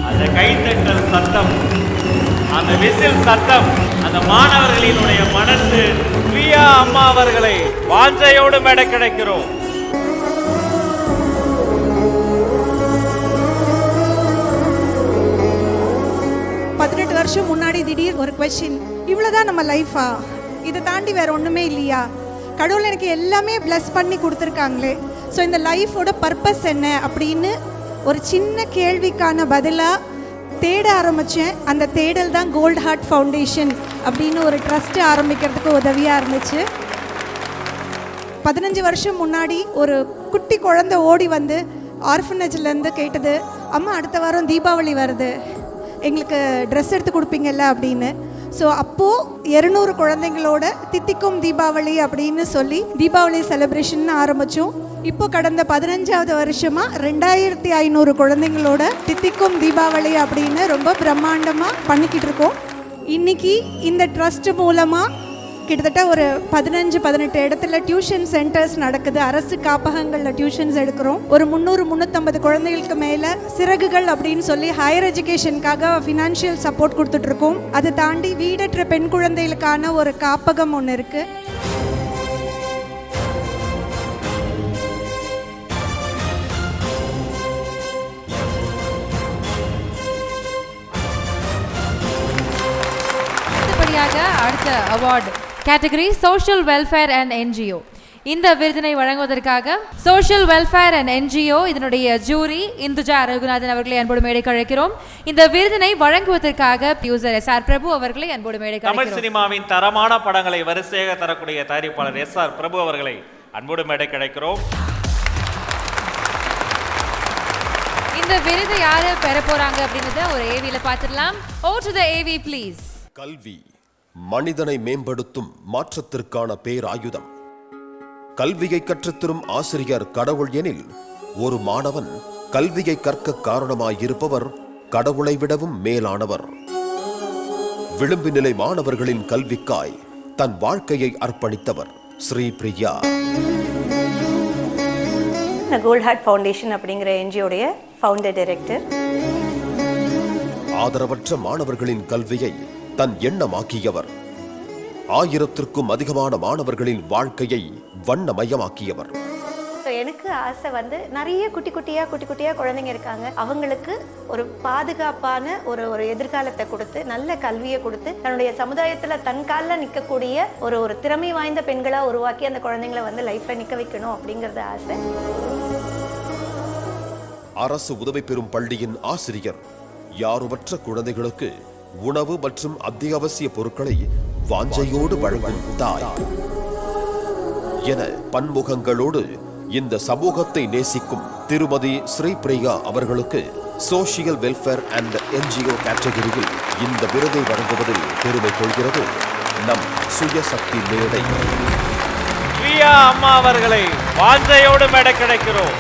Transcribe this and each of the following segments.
அந்த கைத்தட்டல் சத்தம், அந்த விசில் சத்தம், அந்த மாணவர்களினுடைய மனசு பிரியா அம்மா அவர்களை வாஞ்சையோடு மேடை கிடைக்கிறோம். வருஷம் முன்னாடி திடீர் ஒரு கொஸ்டின், இவ்வளோதான் நம்ம லைஃபா, இதை தாண்டி வேற ஒன்றுமே இல்லையா, கடவுள் எனக்கு எல்லாமே பிளஸ் பண்ணி கொடுத்துருக்காங்களே, ஸோ இந்த லைஃபோட பர்பஸ் என்ன அப்படின்னு ஒரு சின்ன கேள்விக்கான பதிலாக தேட ஆரம்பித்தேன். அந்த தேடல் தான் கோல்ட் ஹார்ட் ஃபவுண்டேஷன் அப்படின்னு ஒரு ட்ரஸ்ட்டு ஆரம்பிக்கிறதுக்கு உதவியாக இருந்துச்சு. 15 வருஷம் முன்னாடி ஒரு குட்டி குழந்தை ஓடி வந்து ஆர்ஃபனேஜ்லேருந்து கேட்டது, அம்மா அடுத்த வாரம் தீபாவளி வருது, எங்களுக்கு ட்ரெஸ் எடுத்து கொடுப்பீங்கல்ல அப்படின்னு. ஸோ அப்போது 200 குழந்தைங்களோட தித்திக்கும் தீபாவளி அப்படின்னு சொல்லி தீபாவளி செலிப்ரேஷன் ஆரம்பித்தோம். இப்போ கடந்த 15வது வருஷமாக 2500 குழந்தைங்களோட தித்திக்கும் தீபாவளி அப்படின்னு ரொம்ப பிரம்மாண்டமாக பண்ணிக்கிட்டு இருக்கோம். இன்றைக்கி இந்த ட்ரஸ்ட் மூலமாக கிட்டத்தட்ட ஒரு 15-18 இடத்துல டியூஷன் சென்டர்ஸ் நடக்குது. அரசு காப்பகங்களில் டியூஷன்ஸ் எடுக்கிறோம். ஒரு 300-350 குழந்தைகளுக்கு மேலே சிறகுகள் அப்படின்னு சொல்லி ஹையர் எஜுகேஷனுக்காக ஃபினான்ஷியல் சப்போர்ட் கொடுத்துட்ருக்கோம். அதை தாண்டி வீடற்ற பெண் குழந்தைகளுக்கான ஒரு காப்பகம் ஒன்று இருக்குது. அடுத்த award category social welfare and NGO. இந்த விருதினை வழங்குவதற்காக சோஷியல் வெல்ஃபேர் அண்ட் என்ஜிஓ இதனுடைய ஜூரி இந்துஜா ரகுநாதன் அவர்களை அன்போடு மேடை கழைக்கிறோம். இந்த விருதினை வழங்குவதற்காக ப்ரொடியூசர் SR பிரபு அவர்களை அன்போடு மேடை கழைக்கிறோம். தமிழ் சினிமாவின் தரமான படங்களை வரிசையாக தரக்கூடிய தயாரிப்பாளர் SR பிரபு அவர்களை அன்போடு மேடை கழைக்கிறோம். இந்த விருது யாரு பெற போறாங்க அப்படின்றத ஒரு AVல பார்த்துடலாம். ஓ டு தி AV ப்ளீஸ். கல்வி மனிதனை மேம்படுத்தும் மாற்றத்திற்கான பேராயுதம். கல்வியை கற்றுத்தரும் ஆசிரியர் கடவுள் எனில், ஒரு மாணவன் கல்வியை கற்க காரணமாயிருப்பவர் கடவுளை விடவும் மேலானவர். விளிம்பு நிலை மாணவர்களின் கல்விக்காய் தன் வாழ்க்கையை அர்ப்பணித்தவர் Sri Priya. Gold heart foundation அப்படிங்கிற என்ஜிஓடைய ஃபவுண்டர் டைரக்டர். ஆதரவற்ற மாணவர்களின் கல்வியை தன் எண்ணமாக்கியவர். 1000க்கும் அதிகமான மாணவர்களின் வாழ்க்கையை வண்ணமயமாக்கியவர். எனக்கு ஆசை வந்து நிறைய குட்டி குட்டியா குழந்தைங்க இருக்காங்க, அவங்களுக்கு ஒரு பாதுகாப்பான ஒரு எதிர்காலத்தை கொடுத்து நல்ல கல்வியை கொடுத்து தன்னுடைய சமுதாயத்துல தன் காலில் நிற்கக்கூடிய ஒரு திறமை வாய்ந்த பெண்களா உருவாக்கி அந்த குழந்தைங்களை வந்து லைஃப்ல நிற்க வைக்கணும் அப்படிங்கறது ஆசை. அரசு உதவி பெறும் பள்ளியின் ஆசிரியர் யாருமற்ற குழந்தைகளுக்கு உணவு மற்றும் அத்தியாவசிய பொருட்களை வாஞ்சையோடு வழங்கும் தாய் என பன்முகங்களோடு இந்த சமூகத்தை நேசிக்கும் திருமதி ஸ்ரீ பிரியா அவர்களுக்கு சோஷியல் வெல்ஃபேர் அண்ட் என்ஜிஓ கேட்டகரியில் இந்த விருதை வழங்குவதில் பெருமை கொள்கிறது நம் சுயசக்தி மேடை. பிரியா அம்மா அவர்களை வாஞ்சையோடு மேடை கிடைக்கிறோம்.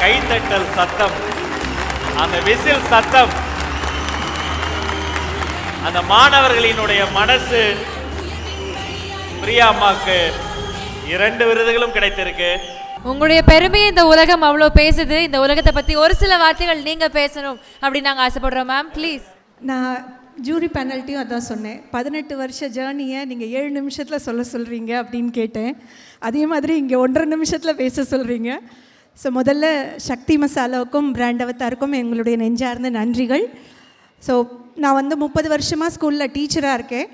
கைத்தட்டல் சத்தம், அந்த விசில் சத்தம், அந்த மாணவர்களினுடைய மனசு பிரியா அம்மாக்கு 2 விருதுகளும் கிடைத்திருக்கு. உங்களுடைய பெருமையை இந்த உலகம் அவ்வளோ பேசுது. இந்த உலகத்தை பத்தி ஒரு சில வார்த்தைகள் நீங்க பேசணும் அப்படின்னு நாங்க ஆசைப்படுறோம். Ma'am please. நான் ஜூரி பேனல்ட்டியும் அதான் சொன்னேன், 18 வருஷ ஜேர்னியை நீங்கள் 7 நிமிஷத்தில் சொல்கிறீங்க அப்படின்னு கேட்டேன். அதே மாதிரி இங்கே 1.5 நிமிஷத்தில் பேச சொல்கிறீங்க. ஸோ முதல்ல சக்தி மசாலாவுக்கும் பிராண்ட் அவதாருக்கும் எங்களுடைய நெஞ்சார்ந்த நன்றிகள். ஸோ நான் வந்து 30 வருஷமாக ஸ்கூலில் டீச்சராக இருக்கேன்.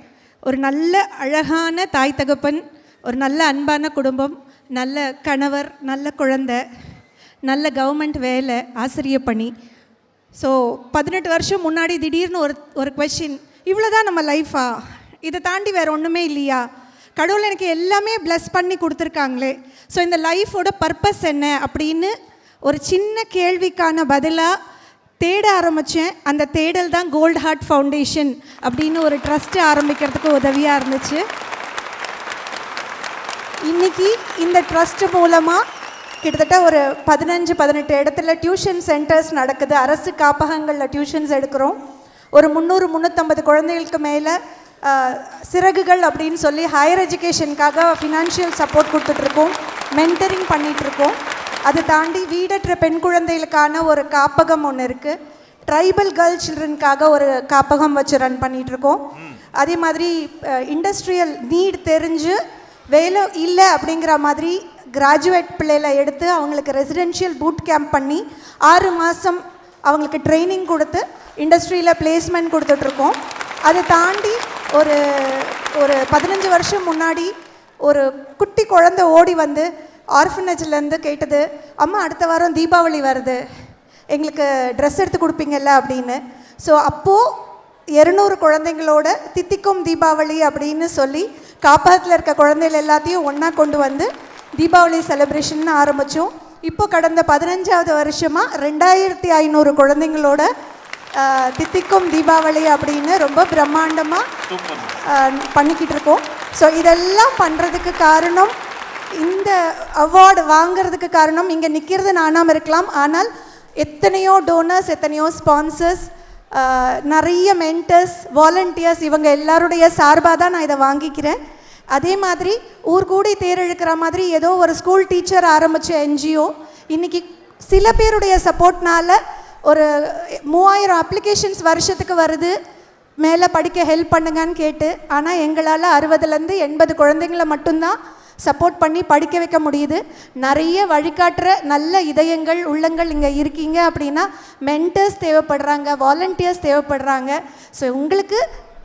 ஒரு நல்ல அழகான தாய் தகப்பன், ஒரு நல்ல அன்பான குடும்பம், நல்ல கணவர், நல்ல குழந்தை, நல்ல கவர்மெண்ட் வேலை, ஆசிரியர் பணி. ஸோ 18 வருஷம் முன்னாடி திடீர்னு ஒரு கொஸ்டின், இவ்வளோதான் நம்ம லைஃபா, இதை தாண்டி வேறு ஒன்றுமே இல்லையா, கடவுள் எனக்கு எல்லாமே பிளஸ் பண்ணி கொடுத்துருக்காங்களே, ஸோ இந்த லைஃபோட பர்பஸ் என்ன அப்படின்னு ஒரு சின்ன கேள்விக்கான பதிலாக தேட ஆரம்பித்தேன். அந்த தேடல் தான் கோல்ட் ஹார்ட் ஃபவுண்டேஷன் அப்படின்னு ஒரு ட்ரஸ்ட்டு ஆரம்பிக்கிறதுக்கு உதவியாக இருந்துச்சு. இன்னைக்கு இந்த ட்ரஸ்ட் மூலமாக கிட்டத்தட்ட ஒரு 15-18 இடத்துல டியூஷன் சென்டர்ஸ் நடக்குது. அரசு காப்பகங்களில் டியூஷன்ஸ் எடுக்கிறோம். ஒரு 300-350 குழந்தைகளுக்கு மேலே சிறகுகள் அப்படின்னு சொல்லி ஹையர் எஜுகேஷனுக்காக ஃபினான்ஷியல் சப்போர்ட் கொடுத்துட்ருக்கோம், மென்டரிங் பண்ணிகிட்ருக்கோம். அதை தாண்டி வீடற்ற பெண் குழந்தைகளுக்கான ஒரு காப்பகம் ஒன்று இருக்குது. ட்ரைபல் கேர்ள் சில்ட்ரனுக்காக ஒரு காப்பகம் வச்சு ரன் பண்ணிகிட்ருக்கோம். அதே மாதிரி இண்டஸ்ட்ரியல் நீட் தெரிஞ்சு வேலை இல்லை அப்படிங்கிற மாதிரி கிராஜுவேட் பிள்ளைகளை எடுத்து அவங்களுக்கு ரெசிடென்ஷியல் பூட் கேம்ப் பண்ணி 6 மாதம் அவங்களுக்கு ட்ரைனிங் கொடுத்து இண்டஸ்ட்ரியில் பிளேஸ்மெண்ட் கொடுத்துட்ருக்கோம். அதை தாண்டி ஒரு 15 வருஷம் முன்னாடி ஒரு குட்டி குழந்தை ஓடி வந்து ஆர்ஃபனேஜ்லேருந்து கேட்டது, அம்மா அடுத்த வாரம் தீபாவளி வருது, எங்களுக்கு ட்ரெஸ் எடுத்து கொடுப்பீங்கல்ல அப்படின்னு. ஸோ அப்போது 200 குழந்தைங்களோட தித்திக்கும் தீபாவளி அப்படின்னு சொல்லி காப்பகத்தில் இருக்க குழந்தைகள் எல்லாத்தையும் ஒன்றா கொண்டு வந்து தீபாவளி செலிப்ரேஷன் ஆரம்பித்தோம். இப்போ கடந்த 15வது வருஷமாக 2500 குழந்தைங்களோட தித்திக்கும் தீபாவளி அப்படின்னு ரொம்ப பிரம்மாண்டமாக பண்ணிக்கிட்டு இருக்கோம். ஸோ இதெல்லாம் பண்ணுறதுக்கு காரணம், இந்த அவார்டு வாங்கிறதுக்கு காரணம், இங்கே நிற்கிறது நானாக இருக்கலாம், ஆனால் எத்தனையோ டோனர்ஸ், எத்தனையோ ஸ்பான்சர்ஸ், நிறைய மென்டர்ஸ், வாலண்டியர்ஸ், இவங்க எல்லாருடைய சார்பாக தான் நான் இதை வாங்கிக்கிறேன். அதே மாதிரி ஊர்கூடி தேரெழுக்கிற மாதிரி ஏதோ ஒரு ஸ்கூல் டீச்சர் ஆரம்பித்த என்ஜிஓ இன்றைக்கி சில பேருடைய சப்போர்ட்னால ஒரு 3000 அப்ளிகேஷன்ஸ் வருஷத்துக்கு வருது, மேலே படிக்க ஹெல்ப் பண்ணுங்கன்னு கேட்டு. ஆனால் எங்களால் 60லேருந்து 80 குழந்தைங்கள மட்டும்தான் சப்போர்ட் பண்ணி படிக்க வைக்க முடியுது. நிறைய வழிகாட்டுற நல்ல இதயங்கள், உள்ளங்கள் இங்கே இருக்கீங்க அப்படின்னா மென்டர்ஸ் தேவைப்படுறாங்க, வாலண்டியர்ஸ் தேவைப்படுறாங்க. ஸோ உங்களுக்கு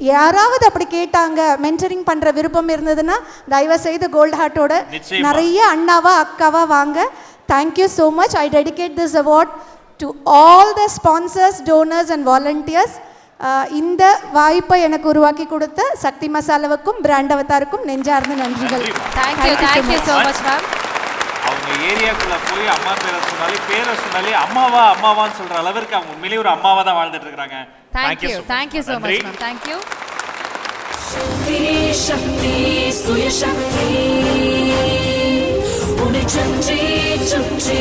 யாராவது அப்படி கேட்டாங்க, மென்டரிங் பண்ணுற விருப்பம் இருந்ததுன்னா தயவுசெய்து கோல்ட் ஹார்ட்டோட நிறைய அண்ணாவா அக்காவா வாங்க. Thank you so much. I dedicate this award to all the sponsors, donors and volunteers. இந்த வாய்ப்பை எனக்கு உருவாக்கி கொடுத்த சக்தி மசாலாவுக்கும் பிராண்ட் அவதாருக்கும் நெஞ்சார்ந்த நன்றிகள். Thank you so much ma'am. அவங்க ஏரியாக்குள்ள போய் அம்மா பேரை சொன்னாலே அம்மாவான்னு சொல்ற அளவிற்கு அவங்க உண்மையிலேயே ஒரு அம்மாவா தான் வாழ்ந்துட்டு இருக்காங்க. Thank you so much ma'am. Thank you. शक्ति सुय शक्ति उन्हें चुंची चुंची